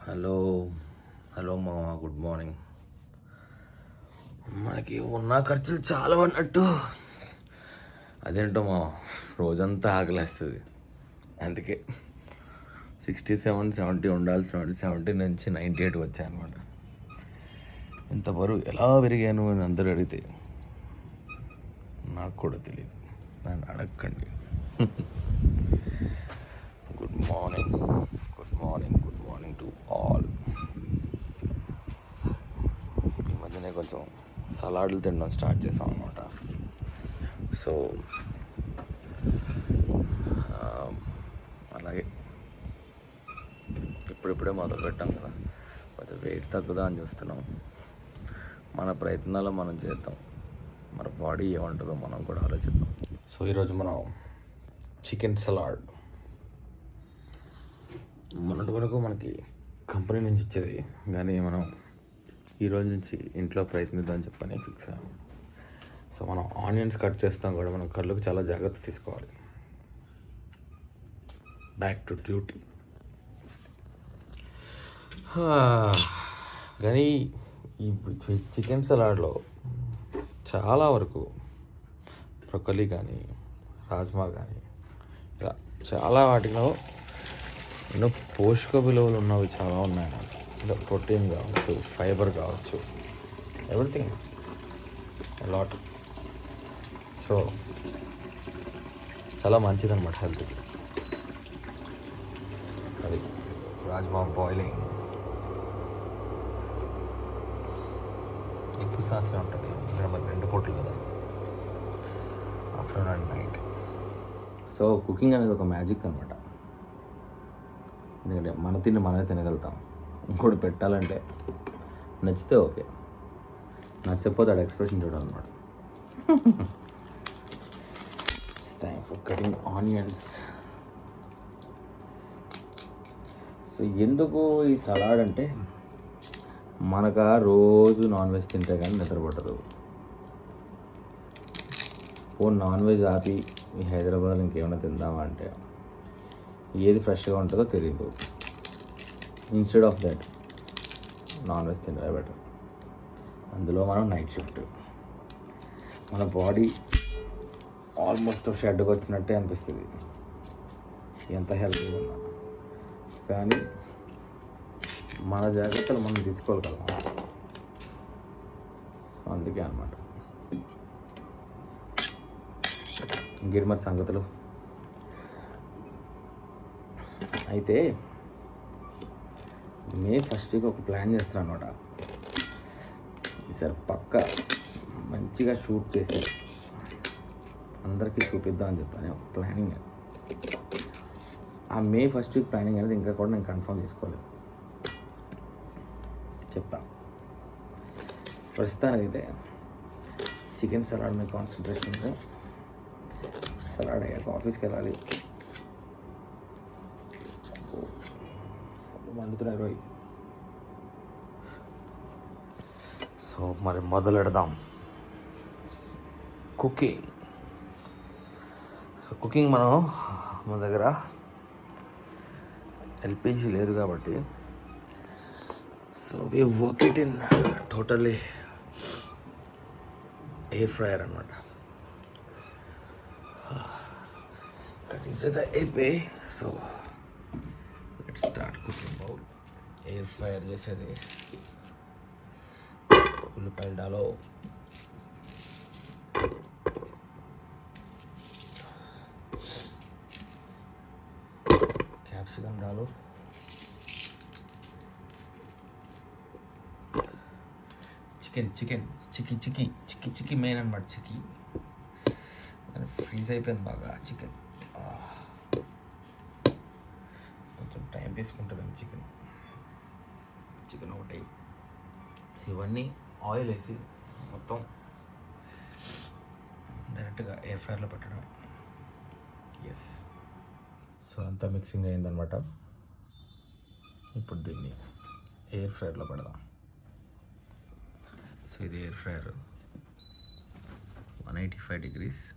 Hello hello మామ, good morning. మనకి ఉన్న ఖర్చులు చాలా అన్నట్టు అదేంటో మా రోజంతా ఆకలేస్తుంది. అందుకే 67-70 ఉండాల్సిన 70 నుంచి 98 వచ్చాయి అనమాట. ఇంత బరువు ఎలా పెరిగాను అని అందరూ అడిగితే నాకు కూడా తెలియదు, నన్ను అడగండి. Good morning, good morning, good morning to all. ఈ మధ్యనే కొంచెం సలాడ్లు తినడం స్టార్ట్ చేసాం అనమాట. సో అలాగే ఇప్పుడిప్పుడే మొదలు పెట్టాం కదా, కొంచెం వెయిట్ తగ్గుదా అని చూస్తున్నాం. మన ప్రయత్నాలు మనం చేద్దాం, మన బాడీ ఏమంటుందో మనం కూడా ఆలోచిద్దాం. సో ఈరోజు మనం చికెన్ సలాడ్, మొన్నటి వరకు మనకి కంపెనీ నుంచి ఇచ్చేది, కానీ మనం ఈరోజు నుంచి ఇంట్లో ప్రయత్నిద్దాం అని చెప్పని ఫిక్స్ అయ్యాం. సో మనం ఆనియన్స్ కట్ చేస్తాం కూడా, మనం కళ్ళకు చాలా జాగ్రత్త తీసుకోవాలి. Back to duty. కానీ ఈ చికెన్ సలాడ్లో చాలా వరకు బ్రొక్కలి కానీ రాజ్మా కానీ ఇలా చాలా వాటిలో ఎన్నో పోషక విలువలు ఉన్నవి చాలా ఉన్నాయి అన్నమాట. ఇలా ప్రోటీన్ కావచ్చు, ఫైబర్ కావచ్చు, ఎవ్రీథింగ్ లాట్. సో చాలా మంచిదన్నమాట హెల్త్కి. అది రాజ్మా బాయిలింగ్ ఎక్కువ సార్లు ఉంటుంది ఇక్కడ, మరి 2 పూటలు కదా, afternoon and night. So cooking అనేది ఒక మ్యాజిక్ అనమాట. ఎందుకంటే మన తిండి మనమే తినగలుగుతాం. ఇంకోటి పెట్టాలంటే నచ్చితే ఓకే, నచ్చకపోతే అది ఎక్స్ప్రెషన్ చూడాలన్నమాట. Time for cutting onions. So ఎందుకు ఈ సలాడ్ అంటే, మనకు రోజు నాన్ వెజ్ తింటే కానీ నిద్రపట్టదు. నాన్ వెజ్ ఆపి ఈ హైదరాబాద్లో ఇంకేమైనా తిందామా అంటే ఏది ఫ్రెష్గా ఉంటుందో తెలియదు. Instead of that non veg తింటే బెటర్. అందులో మనం నైట్ షిఫ్ట్, మన బాడీ ఆల్మోస్ట్ షెడ్కి వచ్చినట్టే అనిపిస్తుంది ఎంత హెల్తీగా ఉన్నా. కానీ మన జాగ్రత్తలు మనం తీసుకోవాలి కదా. సో అందుకే అనమాట. ఇంకేంటి మరి సంగతులు? అయితే మే 1st ఒక ప్లాన్ చేస్తున్నాను అనమాట. ఈసారి పక్క మంచిగా షూట్ చేసి అందరికీ చూపిద్దాం అని చెప్పాను ఒక ప్లానింగ్. ఆ మే 1st ప్లానింగ్ అనేది ఇంకా కూడా నేను కన్ఫర్మ్ చేసుకోలేదు, చెప్తా. ప్రస్తుతానికైతే చికెన్ సలాడ్ మీద కాన్సన్ట్రేషన్. సలాడ్ అయ్యాక ఆఫీస్కి వెళ్ళాలి. మండుతున్నాయి రోజు. సో మరి మొదలెడదాం కుకింగ్. సో కుకింగ్ మన దగ్గర ఎల్పిజి లేదు కాబట్టి, so we work it in totally air fryer అనమాట. కటింగ్స్ అయితే అయిపోయి. So let's start cooking. Bowl air fryer చేసేది. ఉల్లిపాయలు డాలో, క్యాప్సికమ్ డాలో, చికెన్ మెయిన్ అనమాట. ఫ్రీజ్ అయిపోయింది బాగా చికెన్. కొంచెం టైం తీసుకుంటుందండి చికెన్ ఒకటి. ఇవన్నీ ఆయిల్ వేసి మొత్తం డైరెక్ట్గా ఎయిర్ ఫ్రైయర్లో పెట్టడం. ఎస్. సో అంతా మిక్సింగ్ అయిందనమాట. ఇప్పుడు దీన్ని ఎయిర్ ఫ్రైయర్లో పెడదాం. సో ఇది air fryer 185 degrees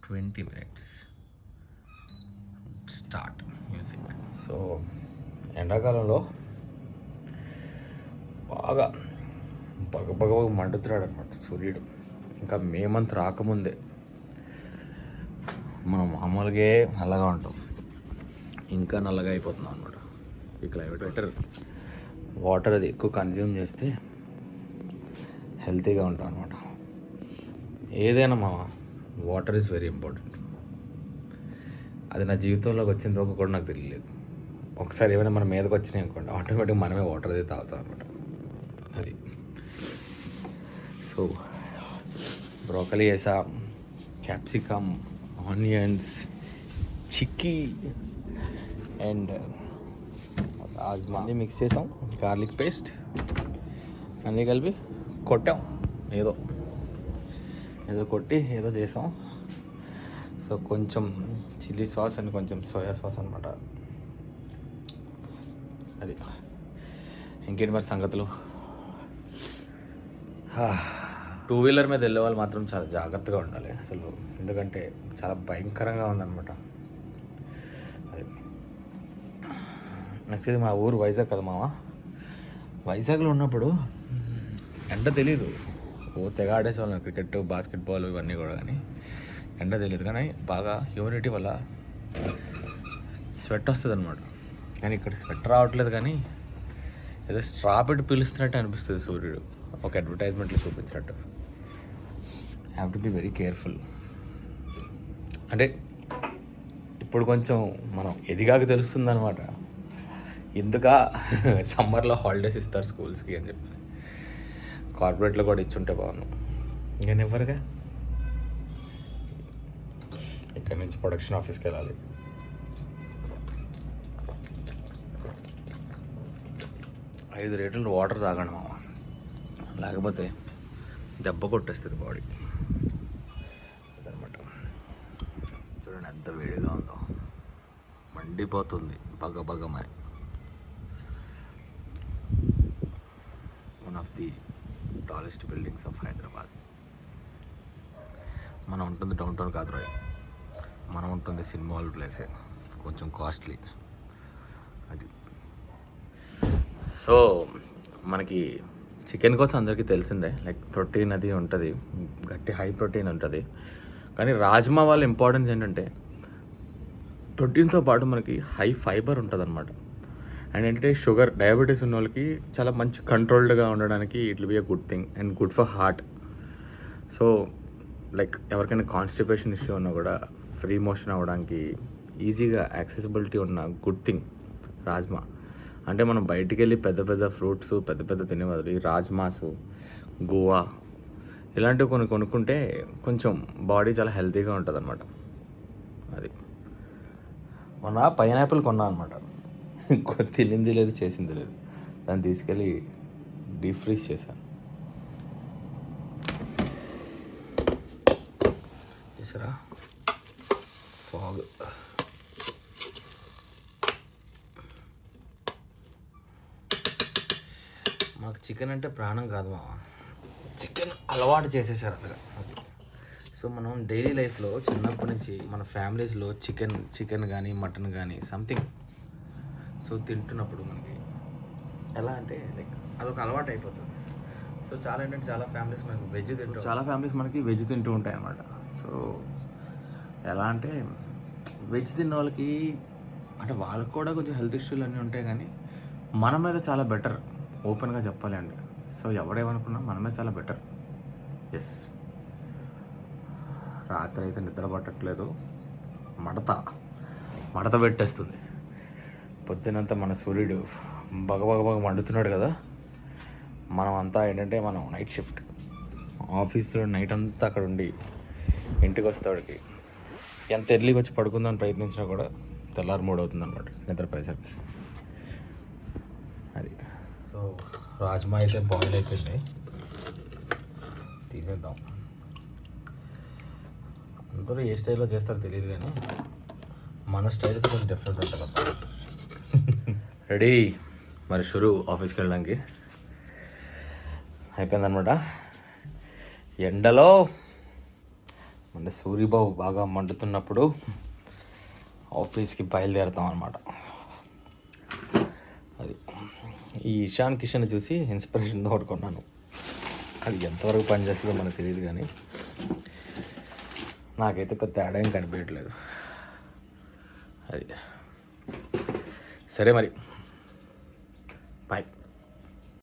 20 minutes. Start using. So ఎండాకాలంలో బాగా పగ మండుతున్నాడు అనమాట సూర్యుడు. ఇంకా మే మంత్ రాకముందే మనం మామూలుగా నల్లగా ఉంటాం, ఇంకా నల్లగా అయిపోతున్నాం అనమాట. ఈ క్లైమేట్ బెటర్. వాటర్ అది ఎక్కువ కన్జ్యూమ్ చేస్తే హెల్తీగా ఉంటాం అనమాట. ఏదైనా వాటర్ ఈజ్ వెరీ ఇంపార్టెంట్. అది నా జీవితంలోకి వచ్చిన రోజు కూడా నాకు తెలియలేదు. ఒకసారి ఏమైనా మన మీదకి వచ్చినాయి అనుకోండి, ఆటోమేటిక్గా మనమే వాటర్ అది తాగుతాం అనమాట. అది సో బ్రోకలీ వేసా, capsicum, onions, chikki and rajma అన్నీ మిక్స్ చేసాం. గార్లిక్ పేస్ట్ అన్నీ కలిపి కొట్టాం. ఏదో కొట్టి ఏదో చేసాం. సో కొంచెం చిల్లీ సాస్ అండ్ కొంచెం సోయా సాస్ అనమాట. అది ఇంకేంటి మరి సంగతులు. 2 వీలర్ మీద వెళ్ళే వాళ్ళు మాత్రం చాలా జాగ్రత్తగా ఉండాలి అసలు, ఎందుకంటే చాలా భయంకరంగా ఉందన్నమాట. అది యాక్చువల్లీ మా ఊరు వైజాగ్ కదా మామ. వైజాగ్లో ఉన్నప్పుడు ఎండ తెలీదు, తెగ ఆడేసేవాళ్ళం క్రికెట్, బాస్కెట్బాల్ ఇవన్నీ కూడా. కానీ ఎండ తెలియదు, కానీ బాగా హ్యూమిడిటీ వల్ల స్వెట్ వస్తుంది అనమాట. కానీ ఇక్కడ స్వెట్ రావట్లేదు, కానీ ఏదో స్ట్రా పెట్టి పిలుస్తున్నట్టు అనిపిస్తుంది సూర్యుడు, ఒక అడ్వర్టైజ్మెంట్లో చూపించినట్టు. Have to be very careful. అంటే ఇప్పుడు కొంచెం మనం ఎదిగాక తెలుస్తుంది అనమాట, ఎందుక సమ్మర్లో హాలిడేస్ ఇస్తారు స్కూల్స్కి అని చెప్పి. కార్పొరేట్లో కూడా ఇచ్చుంటే బాగున్నాం, ఇంకా నెవర్గా. ఇక్కడి నుంచి ప్రొడక్షన్ ఆఫీస్కి వెళ్ళాలి. ఐదు లీటర్లు వాటర్ తాగండి మామ, లేకపోతే దెబ్బ కొట్టేస్తుంది బాడీ అదనమాట. చూడండి ఎంత వేడిగా ఉందో, మండిపోతుంది బగబగమని. One of the tallest buildings of Hyderabad. మనం ఉంటుంది డౌన్ టౌన్ కాదు రాయ్, మనం ఉంటుంది సినిమా హాల్ ప్లేసే, కొంచెం కాస్ట్లీ అది. సో మనకి చికెన్ కోసం అందరికీ తెలిసిందే, లైక్ ప్రోటీన్ అది ఉంటుంది, గట్టి హై ప్రోటీన్ ఉంటుంది. కానీ రాజ్మా వాళ్ళ ఇంపార్టెన్స్ ఏంటంటే ప్రోటీన్తో పాటు మనకి హై ఫైబర్ ఉంటుంది అనమాట. అండ్ ఏంటంటే షుగర్, డయాబెటీస్ ఉన్న వాళ్ళకి చాలా మంచి కంట్రోల్డ్గా ఉండడానికి it will be a good thing and good for heart. So like ఎవరికైనా కాన్స్టిపేషన్ ఇష్యూ ఉన్నా కూడా ఫ్రీ మోషన్ అవ్వడానికి ఈజీగా యాక్సెసిబిలిటీ ఉన్న గుడ్ థింగ్ రాజ్మా. అంటే మనం బయటికి వెళ్ళి పెద్ద ఫ్రూట్స్ పెద్ద తినే బదులు ఈ రాజ్మాసు, గోవా ఇలాంటివి కొనుక్కుంటే కొంచెం బాడీ చాలా హెల్తీగా ఉంటుంది అనమాట. అది మొన్న పైనాపిల్ కొన్నా అనమాట, తినింది లేదు చేసింది లేదు, దాన్ని తీసుకెళ్ళి డీప్ ఫ్రీజ్ చేశాను. చేసారా ఫాగ్. మాకు చికెన్ అంటే ప్రాణం కాదు మామ, చికెన్ అలవాటు చేసేసారు అట్లాగా. సో మనం డైలీ లైఫ్లో చిన్నప్పటి నుంచి మన ఫ్యామిలీస్లో చికెన్ కానీ మటన్ కానీ సంథింగ్ సో తింటున్నప్పుడు మనకి ఎలా అంటే లైక్ అదొక అలవాటు అయిపోతుంది. సో చాలా ఏంటంటే చాలా ఫ్యామిలీస్ మనకి వెజ్ తింటూ ఉంటాయి అన్నమాట. సో ఎలా అంటే వెజ్ తిన్న వాళ్ళకి అంటే వాళ్ళకి కూడా కొంచెం హెల్త్ ఇష్యూలు అన్నీ ఉంటాయి, కానీ మన మీద చాలా బెటర్, ఓపెన్గా చెప్పాలి అంటే. సో ఎవడేమనుకున్నా మనమే చాలా బెటర్. ఎస్, రాత్రి అయితే నిద్ర పట్టట్లేదు, మడత పెట్టేస్తుంది. పొద్దునంతా మన సూర్యుడు బగ మండుతున్నాడు కదా. మనం అంతా ఏంటంటే మనం నైట్ షిఫ్ట్, ఆఫీస్లో నైట్ అంతా అక్కడ ఉండి ఇంటికి వస్తాడికి ఎంత ఎర్లీగా వచ్చి పడుకుందామని ప్రయత్నించినా కూడా తెల్లారి 3 అవుతుంది అనమాట నిద్రపోయేసరికి. అది. సో రాజ్మా అయితే బాయిల్ అయిపోయింది, తీసేద్దాం. అందరూ ఏ స్టైల్లో చేస్తారో తెలియదు, కానీ మన స్టైల్ అయితే కొంచెం డిఫరెంట్ ఉంటుంది కదా. రెడీ మరి షురు ఆఫీస్కి వెళ్ళడానికి అయిపోయిందనమాట. ఎండలో మన సూర్యబాబు బాగా మండుతున్నప్పుడు ఆఫీస్కి బయలుదేరుతాం అనమాట. ఈ ఇషాన్ కిషన్ చూసి ఇన్స్పిరేషన్ ఒకటి కొన్నాను. అది ఎంతవరకు పనిచేస్తుందో మనకు తెలియదు, కానీ నాకైతే పెద్ద తేడా ఏం కనిపించట్లేదు. అది సరే మరి, బాయ్.